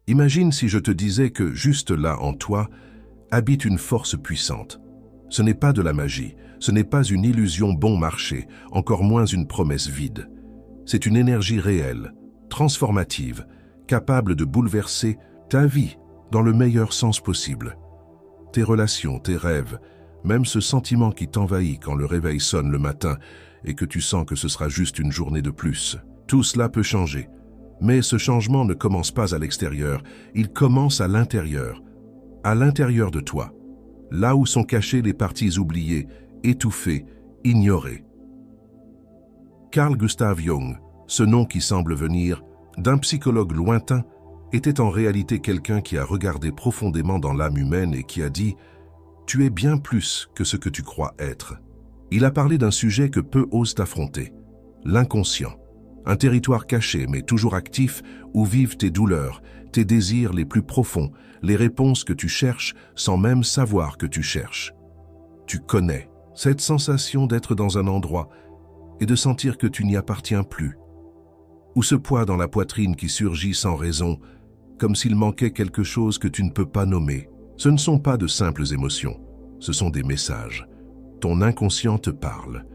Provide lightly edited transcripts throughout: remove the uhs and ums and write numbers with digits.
Imagine si je te disais que, juste là en toi, habite une force puissante. Ce n'est pas de la magie, ce n'est pas une illusion bon marché, encore moins une promesse vide. C'est une énergie réelle, transformative, capable de bouleverser ta vie dans le meilleur sens possible. Tes relations, tes rêves, même ce sentiment qui t'envahit quand le réveil sonne le matin et que tu sens que ce sera juste une journée de plus. Tout cela peut changer. Mais ce changement ne commence pas à l'extérieur, il commence à l'intérieur de toi, là où sont cachées les parties oubliées, étouffées, ignorées. Carl Gustav Jung, ce nom qui semble venir d'un psychologue lointain, était en réalité quelqu'un qui a regardé profondément dans l'âme humaine et qui a dit « Tu es bien plus que ce que tu crois être ». Il a parlé d'un sujet que peu osent affronter, l'inconscient. Un territoire caché mais toujours actif où vivent tes douleurs, tes désirs les plus profonds, les réponses que tu cherches sans même savoir que tu cherches. Tu connais cette sensation d'être dans un endroit et de sentir que tu n'y appartiens plus. Ou ce poids dans la poitrine qui surgit sans raison, comme s'il manquait quelque chose que tu ne peux pas nommer. Ce ne sont pas de simples émotions, ce sont des messages. Ton inconscient te parle.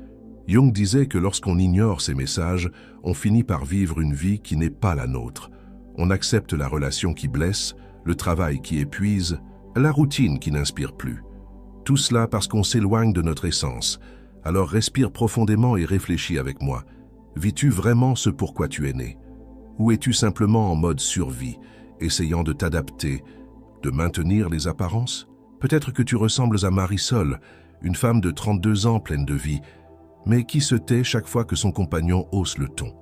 Jung disait que lorsqu'on ignore ces messages, on finit par vivre une vie qui n'est pas la nôtre. On accepte la relation qui blesse, le travail qui épuise, la routine qui n'inspire plus. Tout cela parce qu'on s'éloigne de notre essence. Alors respire profondément et réfléchis avec moi. Vis-tu vraiment ce pourquoi tu es né? Ou es-tu simplement en mode survie, essayant de t'adapter, de maintenir les apparences? Peut-être que tu ressembles à Marisol, une femme de 32 ans pleine de vie, mais qui se tait chaque fois que son compagnon hausse le ton.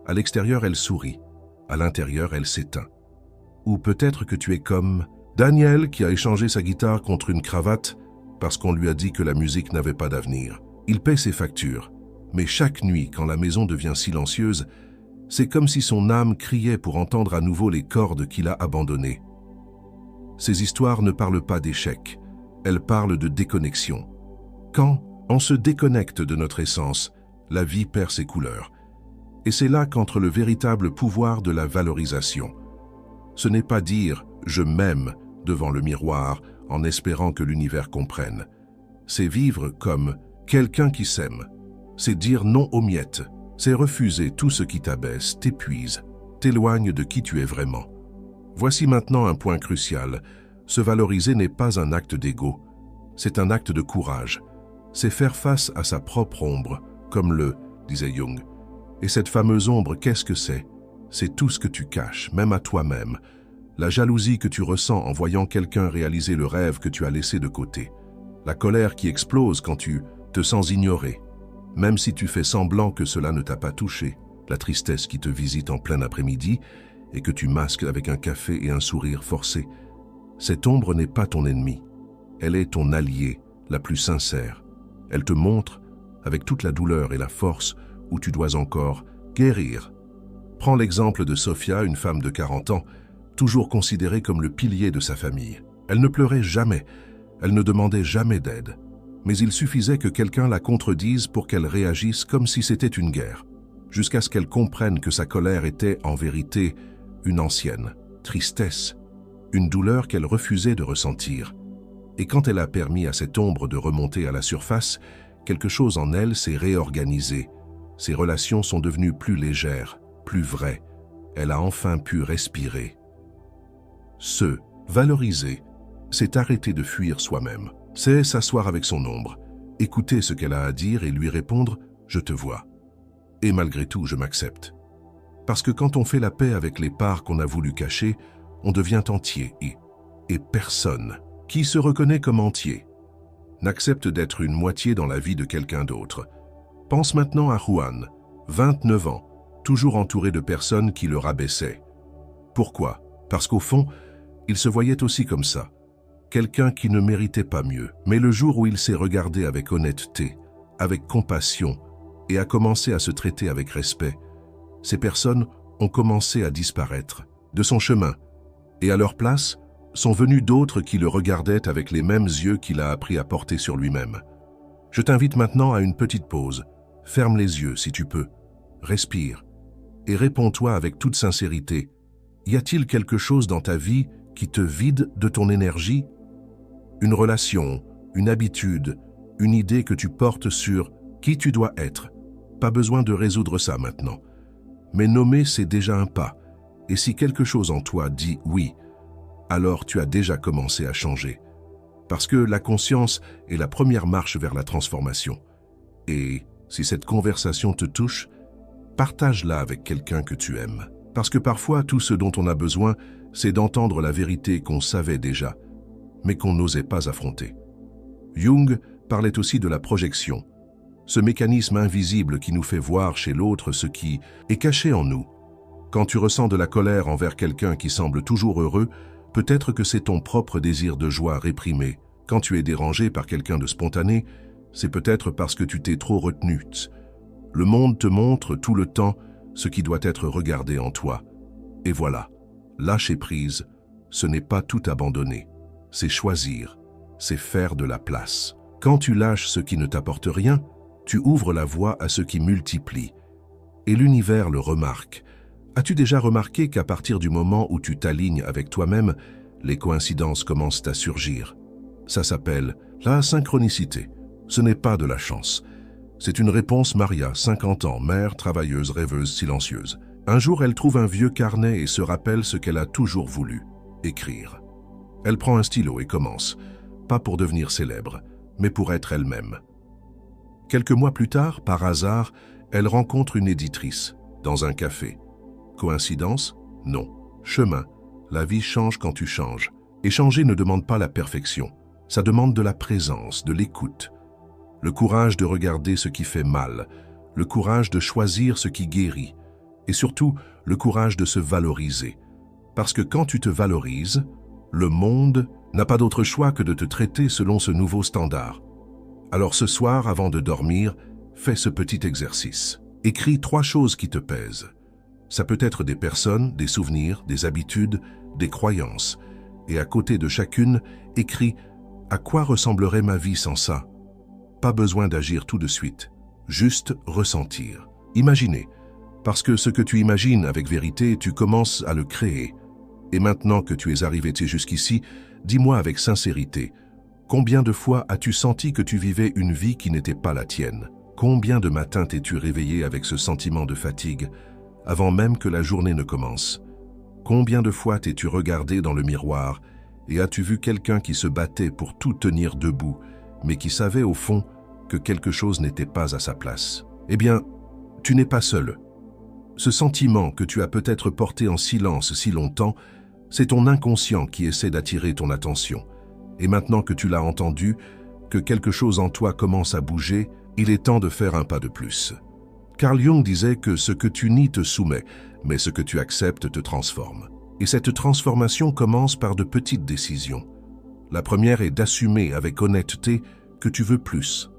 À l'extérieur, elle sourit. À l'intérieur, elle s'éteint. Ou peut-être que tu es comme Daniel qui a échangé sa guitare contre une cravate parce qu'on lui a dit que la musique n'avait pas d'avenir. Il paie ses factures, mais chaque nuit, quand la maison devient silencieuse, c'est comme si son âme criait pour entendre à nouveau les cordes qu'il a abandonnées. Ces histoires ne parlent pas d'échec, elles parlent de déconnexion. Quand on se déconnecte de notre essence, la vie perd ses couleurs. Et c'est là qu'entre le véritable pouvoir de la valorisation. Ce n'est pas dire « je m'aime » devant le miroir en espérant que l'univers comprenne. C'est vivre comme quelqu'un qui s'aime. C'est dire non aux miettes. C'est refuser tout ce qui t'abaisse, t'épuise, t'éloigne de qui tu es vraiment. Voici maintenant un point crucial. Se valoriser n'est pas un acte d'ego. C'est un acte de courage. C'est faire face à sa propre ombre, comme le, disait Jung. Et cette fameuse ombre, qu'est-ce que c'est? C'est tout ce que tu caches, même à toi-même. La jalousie que tu ressens en voyant quelqu'un réaliser le rêve que tu as laissé de côté. La colère qui explose quand tu te sens ignoré, même si tu fais semblant que cela ne t'a pas touché. La tristesse qui te visite en plein après-midi et que tu masques avec un café et un sourire forcé. Cette ombre n'est pas ton ennemi. Elle est ton allié, la plus sincère. Elle te montre, avec toute la douleur et la force, où tu dois encore guérir. Prends l'exemple de Sophia, une femme de 40 ans, toujours considérée comme le pilier de sa famille. Elle ne pleurait jamais, elle ne demandait jamais d'aide. Mais il suffisait que quelqu'un la contredise pour qu'elle réagisse comme si c'était une guerre, jusqu'à ce qu'elle comprenne que sa colère était, en vérité, une ancienne tristesse, une douleur qu'elle refusait de ressentir. Et quand elle a permis à cette ombre de remonter à la surface, quelque chose en elle s'est réorganisé. Ses relations sont devenues plus légères, plus vraies. Elle a enfin pu respirer. Se valoriser, c'est arrêter de fuir soi-même. C'est s'asseoir avec son ombre, écouter ce qu'elle a à dire et lui répondre « je te vois ». Et malgré tout, je m'accepte. Parce que quand on fait la paix avec les parts qu'on a voulu cacher, on devient entier et personne qui se reconnaît comme entier n'accepte d'être une moitié dans la vie de quelqu'un d'autre. Pense maintenant à Juan, 29 ans, toujours entouré de personnes qui le rabaissaient. Pourquoi? Parce qu'au fond, il se voyait aussi comme ça. Quelqu'un qui ne méritait pas mieux. Mais le jour où il s'est regardé avec honnêteté, avec compassion et a commencé à se traiter avec respect, ces personnes ont commencé à disparaître de son chemin. Et à leur place, sont venus d'autres qui le regardaient avec les mêmes yeux qu'il a appris à porter sur lui-même. Je t'invite maintenant à une petite pause. Ferme les yeux si tu peux. Respire et réponds-toi avec toute sincérité. Y a-t-il quelque chose dans ta vie qui te vide de ton énergie? Une relation, une habitude, une idée que tu portes sur qui tu dois être. Pas besoin de résoudre ça maintenant. Mais nommer, c'est déjà un pas. Et si quelque chose en toi dit oui, alors tu as déjà commencé à changer. Parce que la conscience est la première marche vers la transformation. Et si cette conversation te touche, partage-la avec quelqu'un que tu aimes. Parce que parfois, tout ce dont on a besoin, c'est d'entendre la vérité qu'on savait déjà, mais qu'on n'osait pas affronter. Jung parlait aussi de la projection, ce mécanisme invisible qui nous fait voir chez l'autre ce qui est caché en nous. Quand tu ressens de la colère envers quelqu'un qui semble toujours heureux, peut-être que c'est ton propre désir de joie réprimé. Quand tu es dérangé par quelqu'un de spontané, c'est peut-être parce que tu t'es trop retenu. Le monde te montre tout le temps ce qui doit être regardé en toi. Et voilà, lâcher prise, ce n'est pas tout abandonner, c'est choisir, c'est faire de la place. Quand tu lâches ce qui ne t'apporte rien, tu ouvres la voie à ce qui multiplie. Et l'univers le remarque. As-tu déjà remarqué qu'à partir du moment où tu t'alignes avec toi-même, les coïncidences commencent à surgir? Ça s'appelle la synchronicité. Ce n'est pas de la chance. C'est une réponse Maria, 50 ans, mère, travailleuse, rêveuse, silencieuse. Un jour, elle trouve un vieux carnet et se rappelle ce qu'elle a toujours voulu, écrire. Elle prend un stylo et commence, pas pour devenir célèbre, mais pour être elle-même. Quelques mois plus tard, par hasard, elle rencontre une éditrice, dans un café. Coïncidence? Non. Chemin. La vie change quand tu changes. Et changer ne demande pas la perfection. Ça demande de la présence, de l'écoute. Le courage de regarder ce qui fait mal, le courage de choisir ce qui guérit, et surtout le courage de se valoriser. Parce que quand tu te valorises, le monde n'a pas d'autre choix que de te traiter selon ce nouveau standard. Alors ce soir, avant de dormir, fais ce petit exercice. Écris 3 choses qui te pèsent. Ça peut être des personnes, des souvenirs, des habitudes, des croyances. Et à côté de chacune, écris « À quoi ressemblerait ma vie sans ça ?» Pas besoin d'agir tout de suite, juste ressentir. Imaginer, parce que ce que tu imagines avec vérité, tu commences à le créer. Et maintenant que tu es arrivé jusqu'ici, dis-moi avec sincérité, combien de fois as-tu senti que tu vivais une vie qui n'était pas la tienne? Combien de matins t'es-tu réveillé avec ce sentiment de fatigue, avant même que la journée ne commence? Combien de fois t'es-tu regardé dans le miroir et as-tu vu quelqu'un qui se battait pour tout tenir debout, mais qui savait au fond que quelque chose n'était pas à sa place? Eh bien, tu n'es pas seul. Ce sentiment que tu as peut-être porté en silence si longtemps, c'est ton inconscient qui essaie d'attirer ton attention. Et maintenant que tu l'as entendu, que quelque chose en toi commence à bouger, il est temps de faire un pas de plus. Carl Jung disait que ce que tu nies te soumet, mais ce que tu acceptes te transforme. Et cette transformation commence par de petites décisions. La première est d'assumer avec honnêteté que tu veux plus.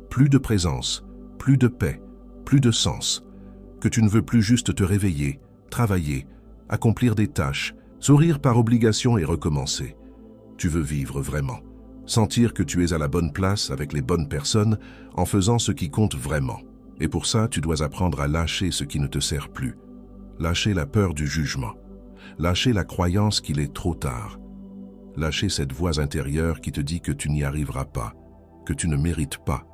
Plus de présence, plus de paix, plus de sens. Que tu ne veux plus juste te réveiller, travailler, accomplir des tâches, sourire par obligation et recommencer. Tu veux vivre vraiment. Sentir que tu es à la bonne place avec les bonnes personnes en faisant ce qui compte vraiment. Et pour ça, tu dois apprendre à lâcher ce qui ne te sert plus. Lâcher la peur du jugement. Lâcher la croyance qu'il est trop tard. Lâcher cette voix intérieure qui te dit que tu n'y arriveras pas, que tu ne mérites pas.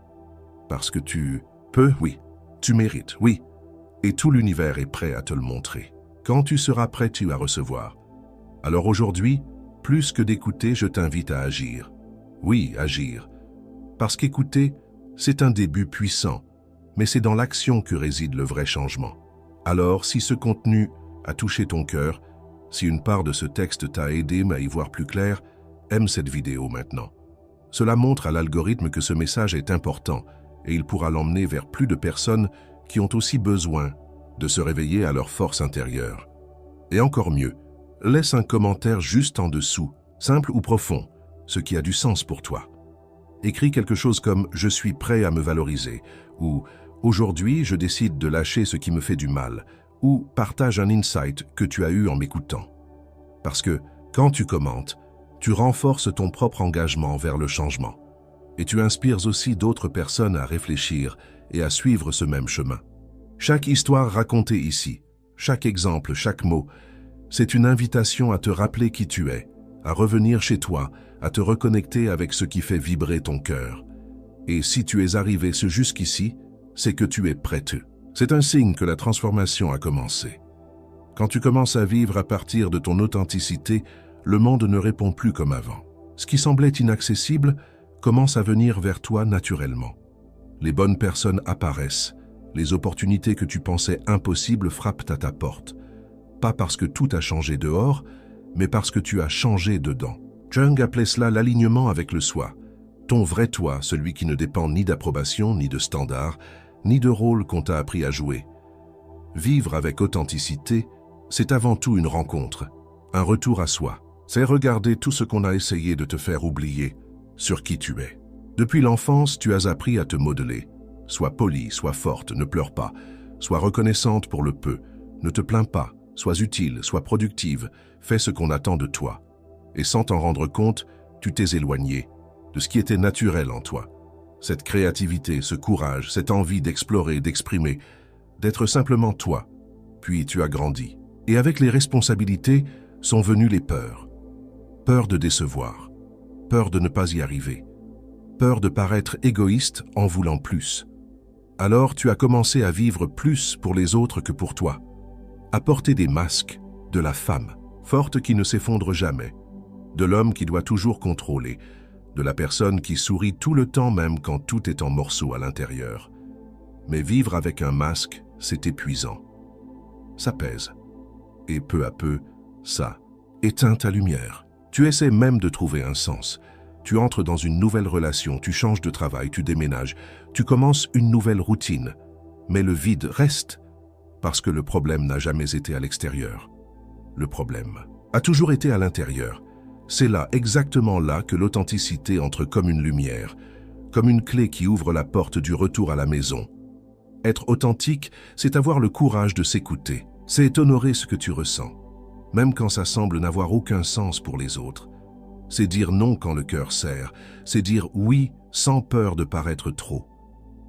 Parce que tu peux, oui. Tu mérites, oui. Et tout l'univers est prêt à te le montrer. Quand tu seras prêt, tu vas recevoir. Alors aujourd'hui, plus que d'écouter, je t'invite à agir. Oui, agir. Parce qu'écouter, c'est un début puissant, mais c'est dans l'action que réside le vrai changement. Alors, si ce contenu a touché ton cœur, si une part de ce texte t'a aidé à y voir plus clair, aime cette vidéo maintenant. Cela montre à l'algorithme que ce message est important et il pourra l'emmener vers plus de personnes qui ont aussi besoin de se réveiller à leur force intérieure. Et encore mieux, laisse un commentaire juste en dessous, simple ou profond, ce qui a du sens pour toi. Écris quelque chose comme « Je suis prêt à me valoriser » ou « Aujourd'hui, je décide de lâcher ce qui me fait du mal » ou partage un insight que tu as eu en m'écoutant. Parce que, quand tu commentes, tu renforces ton propre engagement vers le changement. Et tu inspires aussi d'autres personnes à réfléchir et à suivre ce même chemin. Chaque histoire racontée ici, chaque exemple, chaque mot, C'est une invitation à te rappeler qui tu es, à revenir chez toi, à te reconnecter avec ce qui fait vibrer ton cœur. Et si tu es arrivé jusqu'ici, c'est que tu es prête. C'est un signe que la transformation a commencé. Quand tu commences à vivre à partir de ton authenticité, le monde ne répond plus comme avant. Ce qui semblait inaccessible commence à venir vers toi naturellement. Les bonnes personnes apparaissent, les opportunités que tu pensais impossibles frappent à ta porte. Pas parce que tout a changé dehors, mais parce que tu as changé dedans. Jung appelait cela l'alignement avec le soi. Ton vrai toi, celui qui ne dépend ni d'approbation, ni de standards, ni de rôle qu'on t'a appris à jouer. Vivre avec authenticité, c'est avant tout une rencontre, un retour à soi. C'est regarder tout ce qu'on a essayé de te faire oublier sur qui tu es. Depuis l'enfance, tu as appris à te modeler. Sois polie, sois forte, ne pleure pas. Sois reconnaissante pour le peu. Ne te plains pas. Sois utile, sois productive. Fais ce qu'on attend de toi. Et sans t'en rendre compte, tu t'es éloigné de ce qui était naturel en toi. Cette créativité, ce courage, cette envie d'explorer, d'exprimer, d'être simplement toi. Puis tu as grandi. Et avec les responsabilités sont venues les peurs. Peur de décevoir. Peur de ne pas y arriver. Peur de paraître égoïste en voulant plus. Alors tu as commencé à vivre plus pour les autres que pour toi. À porter des masques de la femme, forte qui ne s'effondre jamais, de l'homme qui doit toujours contrôler, de la personne qui sourit tout le temps même quand tout est en morceaux à l'intérieur. Mais vivre avec un masque, c'est épuisant. Ça pèse. Et peu à peu, ça éteint ta lumière. Tu essaies même de trouver un sens. Tu entres dans une nouvelle relation, tu changes de travail, tu déménages, tu commences une nouvelle routine. Mais le vide reste, parce que le problème n'a jamais été à l'extérieur. Le problème a toujours été à l'intérieur. C'est là, exactement là, que l'authenticité entre comme une lumière, comme une clé qui ouvre la porte du retour à la maison. Être authentique, c'est avoir le courage de s'écouter. C'est honorer ce que tu ressens, même quand ça semble n'avoir aucun sens pour les autres. C'est dire non quand le cœur serre, c'est dire oui sans peur de paraître trop.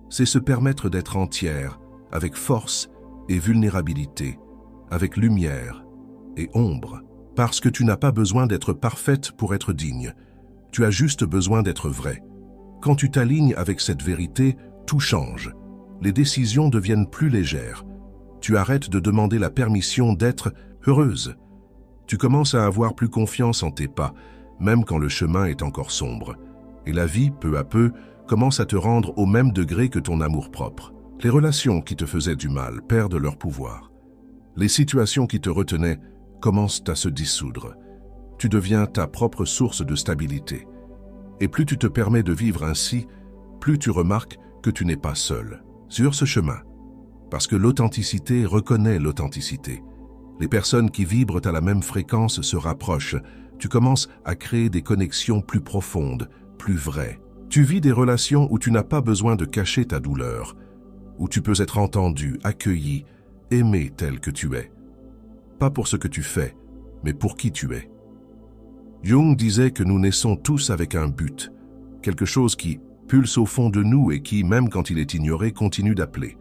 C'est se permettre d'être entière, avec force et vulnérabilité, avec lumière et ombre. Parce que tu n'as pas besoin d'être parfaite pour être digne. Tu as juste besoin d'être vraie. Quand tu t'alignes avec cette vérité, tout change. Les décisions deviennent plus légères. Tu arrêtes de demander la permission d'être heureuse. Tu commences à avoir plus confiance en tes pas, même quand le chemin est encore sombre. Et la vie, peu à peu, commence à te rendre au même degré que ton amour-propre. Les relations qui te faisaient du mal perdent leur pouvoir. Les situations qui te retenaient commencent à se dissoudre. Tu deviens ta propre source de stabilité. Et plus tu te permets de vivre ainsi, plus tu remarques que tu n'es pas seul sur ce chemin. Parce que l'authenticité reconnaît l'authenticité. Les personnes qui vibrent à la même fréquence se rapprochent. Tu commences à créer des connexions plus profondes, plus vraies. Tu vis des relations où tu n'as pas besoin de cacher ta douleur, où tu peux être entendu, accueilli, aimé tel que tu es. Pas pour ce que tu fais, mais pour qui tu es. Jung disait que nous naissons tous avec un but, quelque chose qui pulse au fond de nous et qui, même quand il est ignoré, continue d'appeler.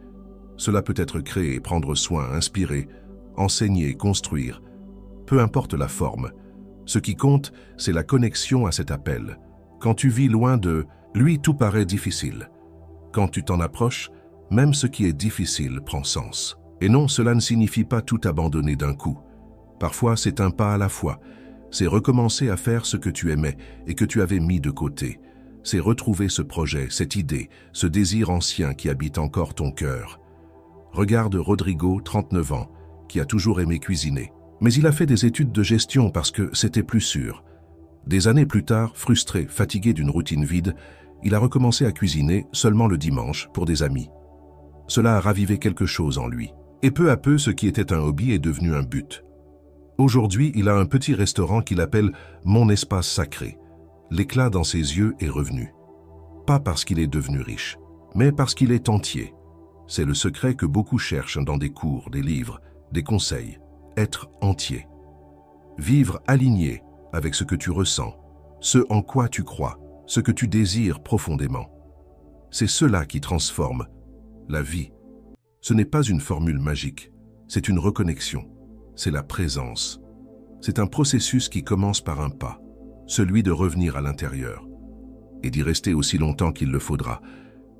Cela peut être créer, prendre soin, inspirer, enseigner, construire. Peu importe la forme. Ce qui compte, c'est la connexion à cet appel. Quand tu vis loin de lui, tout paraît difficile. Quand tu t'en approches, même ce qui est difficile prend sens. Et non, cela ne signifie pas tout abandonner d'un coup. Parfois, c'est un pas à la fois. C'est recommencer à faire ce que tu aimais et que tu avais mis de côté. C'est retrouver ce projet, cette idée, ce désir ancien qui habite encore ton cœur. Regarde Rodrigo, 39 ans, qui a toujours aimé cuisiner. Mais il a fait des études de gestion parce que c'était plus sûr. Des années plus tard, frustré, fatigué d'une routine vide, il a recommencé à cuisiner seulement le dimanche pour des amis. Cela a ravivé quelque chose en lui. Et peu à peu, ce qui était un hobby est devenu un but. Aujourd'hui, il a un petit restaurant qu'il appelle « Mon espace sacré ». L'éclat dans ses yeux est revenu. Pas parce qu'il est devenu riche, mais parce qu'il est entier. C'est le secret que beaucoup cherchent dans des cours, des livres, des conseils. Être entier. Vivre aligné avec ce que tu ressens, ce en quoi tu crois, ce que tu désires profondément. C'est cela qui transforme la vie. Ce n'est pas une formule magique, c'est une reconnexion, c'est la présence, C'est un processus qui commence par un pas, celui de revenir à l'intérieur, et d'y rester aussi longtemps qu'il le faudra,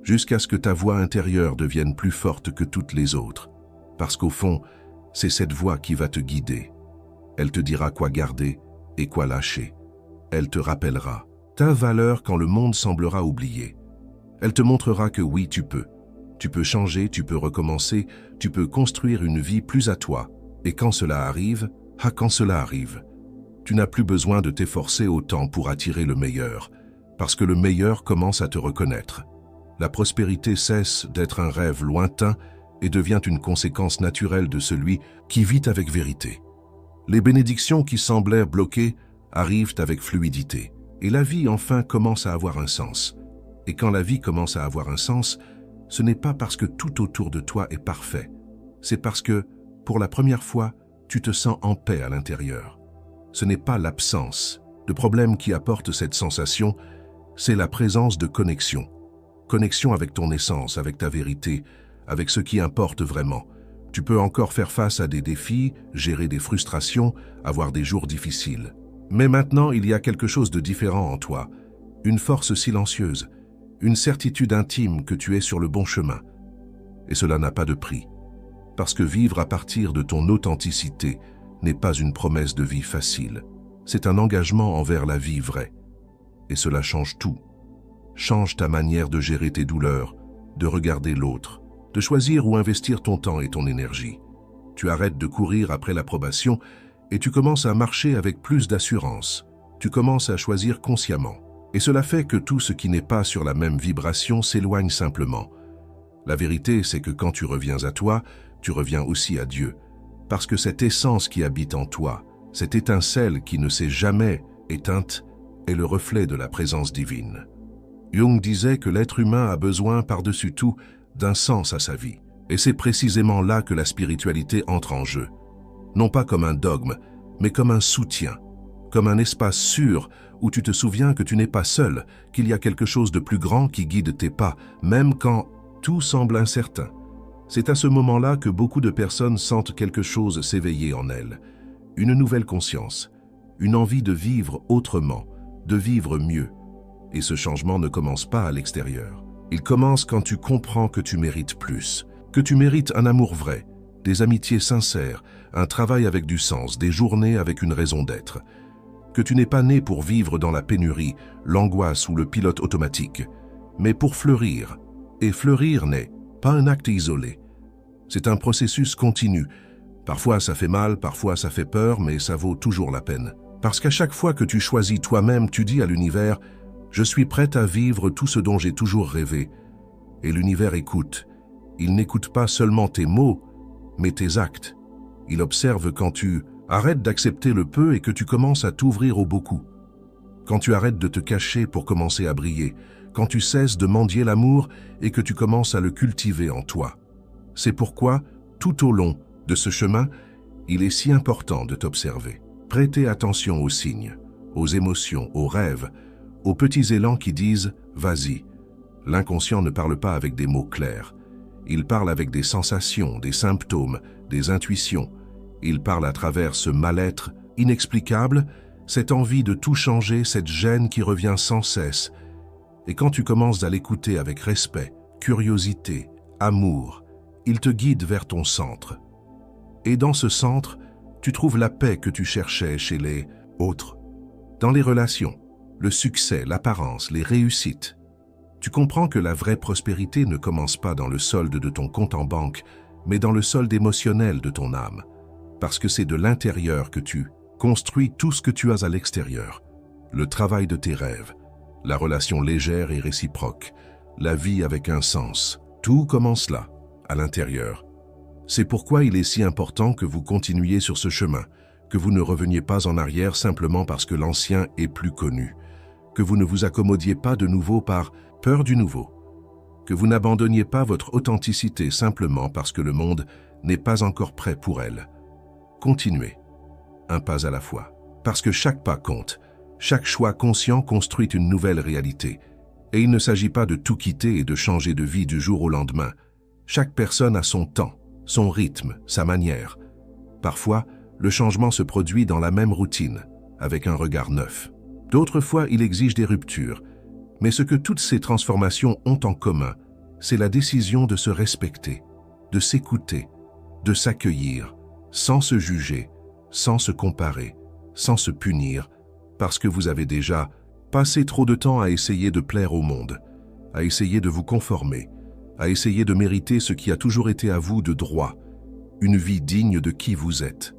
jusqu'à ce que ta voix intérieure devienne plus forte que toutes les autres. Parce qu'au fond, c'est cette voix qui va te guider. Elle te dira quoi garder et quoi lâcher. Elle te rappellera ta valeur quand le monde semblera oublié. Elle te montrera que oui, tu peux. Tu peux changer, tu peux recommencer, tu peux construire une vie plus à toi. Et quand cela arrive, tu n'as plus besoin de t'efforcer autant pour attirer le meilleur, parce que le meilleur commence à te reconnaître. La prospérité cesse d'être un rêve lointain et devient une conséquence naturelle de celui qui vit avec vérité. Les bénédictions qui semblaient bloquées arrivent avec fluidité, et la vie enfin commence à avoir un sens. Et quand la vie commence à avoir un sens, ce n'est pas parce que tout autour de toi est parfait, c'est parce que, pour la première fois, tu te sens en paix à l'intérieur. Ce n'est pas l'absence de problème qui apporte cette sensation, c'est la présence de connexion. Connexion avec ton essence, avec ta vérité, avec ce qui importe vraiment. Tu peux encore faire face à des défis, gérer des frustrations, avoir des jours difficiles. Mais maintenant, il y a quelque chose de différent en toi, une force silencieuse, une certitude intime que tu es sur le bon chemin. Et cela n'a pas de prix. Parce que vivre à partir de ton authenticité n'est pas une promesse de vie facile. C'est un engagement envers la vie vraie. Et cela change tout. Change ta manière de gérer tes douleurs, de regarder l'autre, de choisir où investir ton temps et ton énergie. Tu arrêtes de courir après l'approbation et tu commences à marcher avec plus d'assurance. Tu commences à choisir consciemment. Et cela fait que tout ce qui n'est pas sur la même vibration s'éloigne simplement. La vérité, c'est que quand tu reviens à toi, tu reviens aussi à Dieu. Parce que cette essence qui habite en toi, cette étincelle qui ne s'est jamais éteinte, est le reflet de la présence divine. Jung disait que l'être humain a besoin par-dessus tout d'un sens à sa vie. Et c'est précisément là que la spiritualité entre en jeu. Non pas comme un dogme, mais comme un soutien, comme un espace sûr où tu te souviens que tu n'es pas seul, qu'il y a quelque chose de plus grand qui guide tes pas, même quand tout semble incertain. C'est à ce moment-là que beaucoup de personnes sentent quelque chose s'éveiller en elles. Une nouvelle conscience, une envie de vivre autrement, de vivre mieux. Et ce changement ne commence pas à l'extérieur. Il commence quand tu comprends que tu mérites plus, que tu mérites un amour vrai, des amitiés sincères, un travail avec du sens, des journées avec une raison d'être. Que tu n'es pas né pour vivre dans la pénurie, l'angoisse ou le pilote automatique, mais pour fleurir. Et fleurir n'est pas un acte isolé. C'est un processus continu. Parfois ça fait mal, parfois ça fait peur, mais ça vaut toujours la peine. Parce qu'à chaque fois que tu choisis toi-même, tu dis à l'univers « Je suis prête à vivre tout ce dont j'ai toujours rêvé ». Et l'univers écoute. Il n'écoute pas seulement tes mots, mais tes actes. Il observe quand tu arrêtes d'accepter le peu et que tu commences à t'ouvrir au beaucoup. Quand tu arrêtes de te cacher pour commencer à briller. Quand tu cesses de mendier l'amour et que tu commences à le cultiver en toi. C'est pourquoi, tout au long de ce chemin, il est si important de t'observer. Prêter attention aux signes, aux émotions, aux rêves, aux petits élans qui disent « vas-y ». L'inconscient ne parle pas avec des mots clairs. Il parle avec des sensations, des symptômes, des intuitions. Il parle à travers ce mal-être inexplicable, cette envie de tout changer, cette gêne qui revient sans cesse. Et quand tu commences à l'écouter avec respect, curiosité, amour, il te guide vers ton centre. Et dans ce centre, tu trouves la paix que tu cherchais chez les autres. Dans les relations, le succès, l'apparence, les réussites. Tu comprends que la vraie prospérité ne commence pas dans le solde de ton compte en banque, mais dans le solde émotionnel de ton âme. Parce que c'est de l'intérieur que tu construis tout ce que tu as à l'extérieur. Le travail de tes rêves, la relation légère et réciproque, la vie avec un sens. Tout commence là, à l'intérieur. C'est pourquoi il est si important que vous continuiez sur ce chemin, que vous ne reveniez pas en arrière simplement parce que l'ancien est plus connu, que vous ne vous accommodiez pas de nouveau par peur du nouveau, que vous n'abandonniez pas votre authenticité simplement parce que le monde n'est pas encore prêt pour elle. Continuez, un pas à la fois, parce que chaque pas compte, chaque choix conscient construit une nouvelle réalité, et il ne s'agit pas de tout quitter et de changer de vie du jour au lendemain. Chaque personne a son temps, son rythme, sa manière. Parfois, le changement se produit dans la même routine, avec un regard neuf. D'autres fois, il exige des ruptures, mais ce que toutes ces transformations ont en commun, c'est la décision de se respecter, de s'écouter, de s'accueillir, sans se juger, sans se comparer, sans se punir, parce que vous avez déjà passé trop de temps à essayer de plaire au monde, à essayer de vous conformer, à essayer de mériter ce qui a toujours été à vous de droit, une vie digne de qui vous êtes.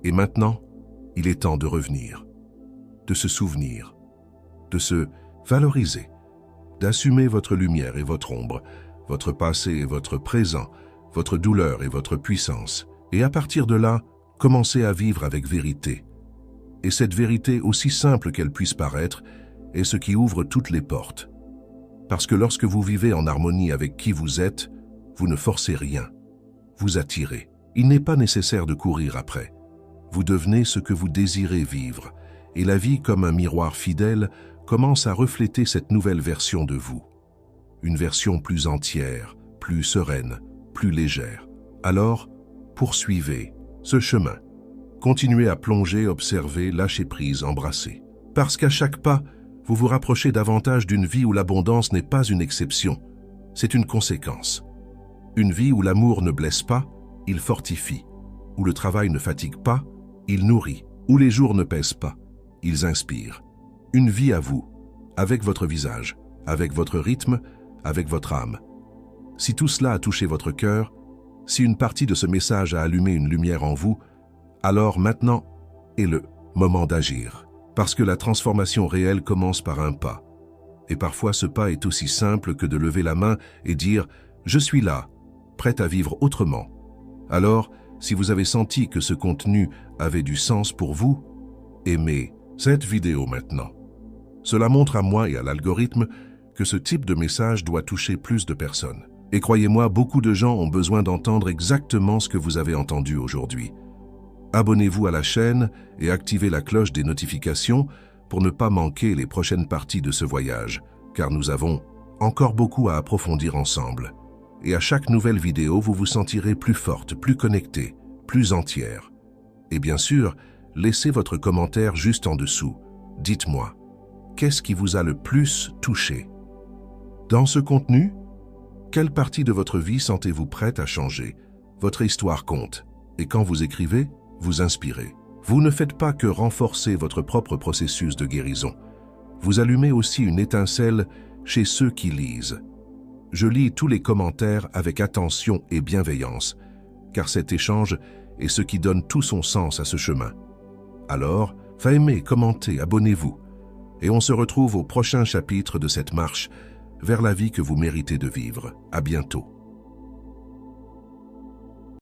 Et maintenant, il est temps de revenir, de se souvenir, de se valoriser, d'assumer votre lumière et votre ombre, votre passé et votre présent, votre douleur et votre puissance. Et à partir de là, commencez à vivre avec vérité. Et cette vérité, aussi simple qu'elle puisse paraître, est ce qui ouvre toutes les portes. Parce que lorsque vous vivez en harmonie avec qui vous êtes, vous ne forcez rien, vous attirez. Il n'est pas nécessaire de courir après. Vous devenez ce que vous désirez vivre, et la vie, comme un miroir fidèle, commence à refléter cette nouvelle version de vous. Une version plus entière, plus sereine, plus légère. Alors, poursuivez ce chemin. Continuez à plonger, observer, lâcher prise, embrasser. Parce qu'à chaque pas, vous vous rapprochez davantage d'une vie où l'abondance n'est pas une exception, c'est une conséquence. Une vie où l'amour ne blesse pas, il fortifie. Où le travail ne fatigue pas, il nourrit. Où les jours ne pèsent pas, ils inspirent. Une vie à vous, avec votre visage, avec votre rythme, avec votre âme. Si tout cela a touché votre cœur, si une partie de ce message a allumé une lumière en vous, alors maintenant est le moment d'agir. Parce que la transformation réelle commence par un pas. Et parfois ce pas est aussi simple que de lever la main et dire « Je suis là, prête à vivre autrement ». Alors, si vous avez senti que ce contenu avait du sens pour vous, aimez cette vidéo maintenant. Cela montre à moi et à l'algorithme que ce type de message doit toucher plus de personnes. Et croyez-moi, beaucoup de gens ont besoin d'entendre exactement ce que vous avez entendu aujourd'hui. Abonnez-vous à la chaîne et activez la cloche des notifications pour ne pas manquer les prochaines parties de ce voyage, car nous avons encore beaucoup à approfondir ensemble. Et à chaque nouvelle vidéo, vous vous sentirez plus forte, plus connectée, plus entière. Et bien sûr, laissez votre commentaire juste en dessous. Dites-moi, qu'est-ce qui vous a le plus touché? Dans ce contenu, quelle partie de votre vie sentez-vous prête à changer? Votre histoire compte. Et quand vous écrivez, vous inspirez. Vous ne faites pas que renforcer votre propre processus de guérison. Vous allumez aussi une étincelle chez ceux qui lisent. Je lis tous les commentaires avec attention et bienveillance, car cet échange est ce qui donne tout son sens à ce chemin. Alors, aimez, commentez, abonnez-vous, et on se retrouve au prochain chapitre de cette marche vers la vie que vous méritez de vivre. À bientôt.